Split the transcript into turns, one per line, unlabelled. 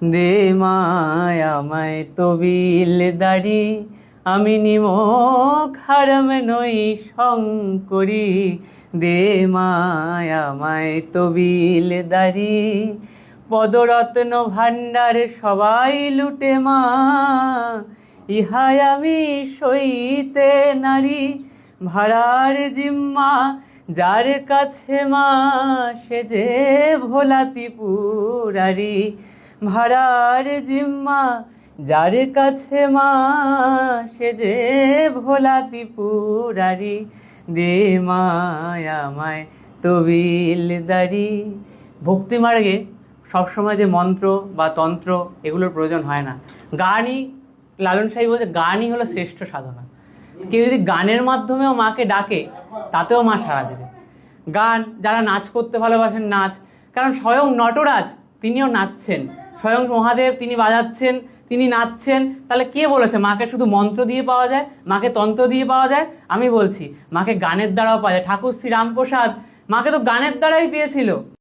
দে মায় আমায় তবিল দাড়ি, আমি নিমক হারাম নই শঙ্করী। দে মায় আমায় তবিল দাড়ি, পদরত্ন ভাণ্ডার সবাই লুটে মা, ইহাই আমি সইতে নারী। ভাড়ার জিম্মা যার কাছে মা, সে যে ভোলা ত্রিপুরারি। ভাড়ার জিম্মা যার কাছে মা, সে যে ভোলা ত্রিপুরারি। দে মায় আমায় তবিল দাড়ি। ভক্তিমার্গে সবসময় যে মন্ত্র বা তন্ত্র এগুলোর প্রয়োজন হয় না। গানই, লালন সাহেব বলছে গানই হলো শ্রেষ্ঠ সাধনা। কেউ যদি গানের মাধ্যমেও মাকে ডাকে, তাতেও মা সাড়া দেবে। গান, যারা নাচ করতে ভালোবাসেন নাচ, কারণ স্বয়ং নটরাজ তিনিও নাচছেন, স্বয়ং মহাদেব তিনি বাজাচ্ছেন, তিনি নাচছেন। তাহলে কে বলেছে মাকে শুধু মন্ত্র দিয়ে পাওয়া যায়, মাকে তন্ত্র দিয়ে পাওয়া যায়? আমি বলছি মাকে গানের দ্বারাও পাওয়া যায়। ঠাকুর শ্রী রামপ্রসাদ মাকে তো গানের দ্বারাই পেয়েছিল।